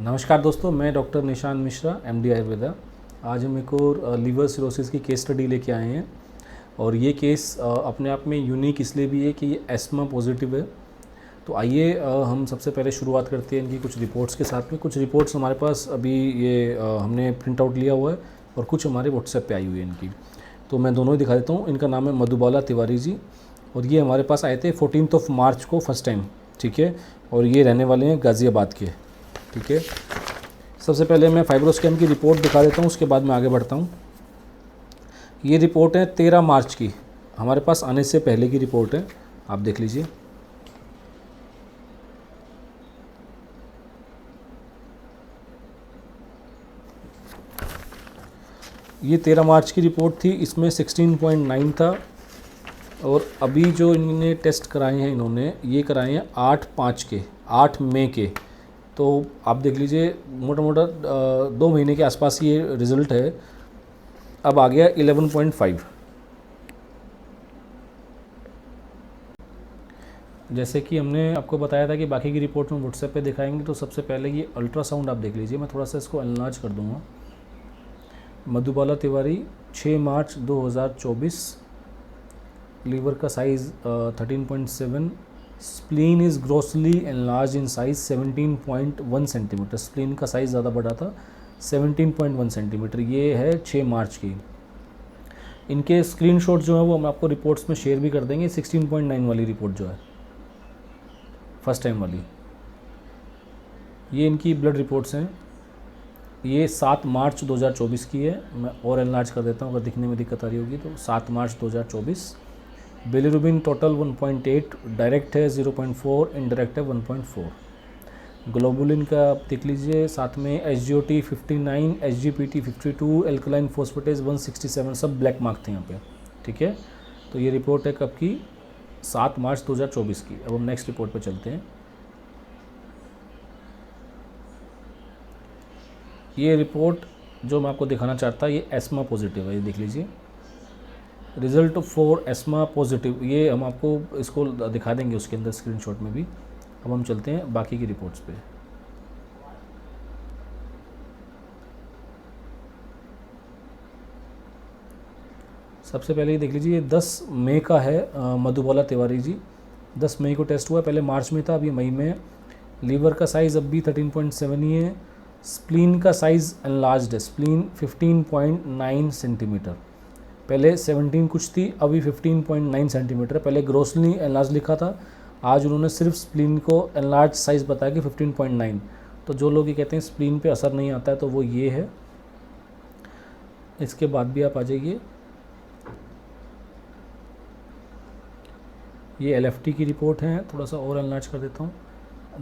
नमस्कार दोस्तों, मैं डॉक्टर निशान मिश्रा, एमडी आयुर्वेदा। आज हम एक और लीवर सिरोसिस की केस स्टडी लेके आए हैं और ये केस अपने आप में यूनिक इसलिए भी है कि ये एस्मा पॉजिटिव है। तो आइए हम सबसे पहले शुरुआत करते हैं इनकी कुछ रिपोर्ट्स के साथ में। कुछ रिपोर्ट्स हमारे पास अभी ये हमने प्रिंट आउट लिया हुआ है और कुछ हमारे व्हाट्सएप पे आई हुई है इनकी। तो मैं दोनों ही दिखा देता हूँ। इनका नाम है मधुबाला तिवारी जी और ये हमारे पास आए थे 14 मार्च को फर्स्ट टाइम, ठीक है। और ये रहने वाले हैं गाज़ियाबाद के, ठीक है। सबसे पहले मैं फाइब्रोस्कैन की रिपोर्ट दिखा देता हूँ, उसके बाद मैं आगे बढ़ता हूँ। ये रिपोर्ट है 13 मार्च की, हमारे पास आने से पहले की रिपोर्ट है, आप देख लीजिए। ये 13 मार्च की रिपोर्ट थी, इसमें 16.9 था और अभी जो इन्होंने टेस्ट कराए हैं, इन्होंने ये कराए हैं 8 मई के। तो आप देख लीजिए मोटा मोटा 2 महीने के आसपास ये रिज़ल्ट है। अब आ गया 11.5। जैसे कि हमने आपको बताया था कि बाकी की रिपोर्ट में व्हाट्सएप पे दिखाएंगे, तो सबसे पहले ये अल्ट्रासाउंड आप देख लीजिए। मैं थोड़ा सा इसको एनलार्ज कर दूंगा। मधुबाला तिवारी 6 मार्च 2024, लीवर का size 13.7, spleen is grossly enlarge in size 17.1 centimetre. Spleen का साइज़ ज़्यादा बड़ा था, 17.1 सेंटीमीटर। ये है 6 मार्च की। इनके स्क्रीनशॉट जो है वो हम आपको रिपोर्ट्स में शेयर भी कर देंगे। 16.9 वाली रिपोर्ट जो है फर्स्ट टाइम वाली, ये इनकी ब्लड रिपोर्ट्स हैं। ये 7 मार्च 2024 की है। मैं और एनलार्ज कर देता हूँ, अगर दिखने में दिक्कत आ रही होगी तो। 7 मार्च 2024। बिलिरुबिन टोटल 1.8, डायरेक्ट है 0.4, इनडायरेक्ट है 1.4। ग्लोबुलिन का आप देख लीजिए, साथ में SGOT 59, SGPT 52, एल्कलाइन फोस्फेटेज 167, सब ब्लैक मार्क थे यहाँ पे, ठीक है। तो ये रिपोर्ट है कब की? 7 मार्च 2024 की। अब हम नेक्स्ट रिपोर्ट पे चलते हैं। ये रिपोर्ट जो मैं आपको दिखाना चाहता, ये एस्मा पॉजिटिव है। ये देख लीजिए, रिजल्ट फॉर एस्मा पॉजिटिव। ये हम आपको इसको दिखा देंगे उसके अंदर स्क्रीनशॉट में भी। अब हम चलते हैं बाकी की रिपोर्ट्स पे। सबसे पहले ये देख लीजिए, ये 10 मई का है। मधुबाला तिवारी जी 10 मई को टेस्ट हुआ, पहले मार्च में था, अभी मई में। लीवर का साइज़ अब भी 13.7 ही है। स्प्लीन का साइज़ एनलार्ज्ड है, स्प्लीन 15.9 सेंटीमीटर। पहले 17 कुछ थी, अभी 15.9 सेंटीमीटर। पहले ग्रोसली एनलार्ज लिखा था, आज उन्होंने सिर्फ स्प्लीन को एनलार्ज साइज़ बताया कि 15.9। तो जो लोग ये कहते हैं स्प्लीन पे असर नहीं आता है, तो वो ये है। इसके बाद भी आप आ जाइए, ये LFT की रिपोर्ट है, थोड़ा सा और एनलार्ज कर देता हूँ।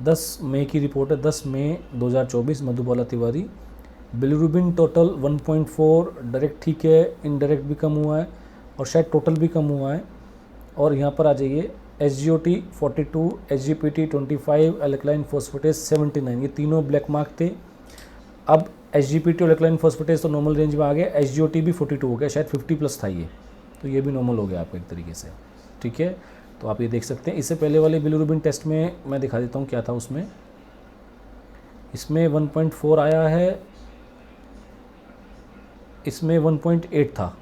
10 मई की रिपोर्ट है, 10 मई 2024, Madhubala Tiwari. Bilirubin total 1.4, direct ठीक है, इनडायरेक्ट भी कम हुआ है और शायद टोटल भी कम हुआ है। और यहाँ पर आ जाइए, SGOT 42, SGPT 25, एल्कलाइन फोस्फेटेज 79, ये तीनों ब्लैक मार्क थे। अब SGPT और एल्कलाइन फोस्फेटेज तो नॉर्मल रेंज में आ गया, SGOT भी 42 हो गया, शायद 50+ था ये, तो ये भी नॉर्मल हो गया आपका एक तरीके से, ठीक है। तो आप ये देख सकते हैं। इससे पहले वाले बिलिरुबिन टेस्ट में मैं दिखा देता हूँ क्या था उसमें। इसमें 1.4 आया है, इसमें 1.8 था,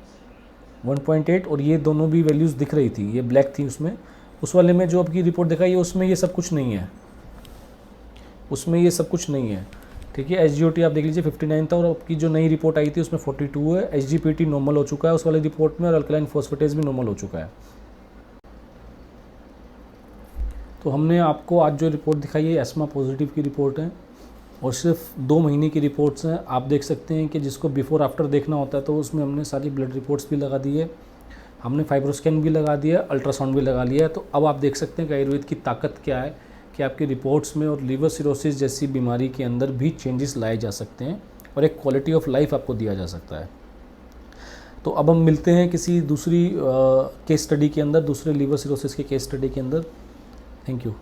1.8, और ये दोनों भी वैल्यूज़ दिख रही थी, ये ब्लैक थी उसमें। उस वाले में जो आपकी रिपोर्ट दिखाई है उसमें ये सब कुछ नहीं है, उसमें ये सब कुछ नहीं है, ठीक है। SGOT आप देख लीजिए 59 था और आपकी जो नई रिपोर्ट आई थी उसमें 42 है। SGPT नॉर्मल हो चुका है उस वाली रिपोर्ट में और अल्कलाइन फोस्फेटेज भी नॉर्मल हो चुका है। तो हमने आपको आज जो रिपोर्ट दिखाई है एस्मा पॉजिटिव की रिपोर्ट है और सिर्फ 2 महीने की रिपोर्ट्स हैं। आप देख सकते हैं कि जिसको बिफोर आफ्टर देखना होता है तो उसमें हमने सारी ब्लड रिपोर्ट्स भी लगा दी है, हमने फाइब्रोस्कैन भी लगा दिया, अल्ट्रासाउंड भी लगा लिया है। तो अब आप देख सकते हैं कि आयुर्वेद की ताकत क्या है कि आपकी रिपोर्ट्स में और लीवर सिरोसिस जैसी बीमारी के अंदर भी चेंजेस लाए जा सकते हैं और एक क्वालिटी ऑफ लाइफ आपको दिया जा सकता है। तो अब हम मिलते हैं किसी दूसरी केस स्टडी के अंदर, दूसरे लीवर सिरोसिस के केस स्टडी के अंदर। Thank you.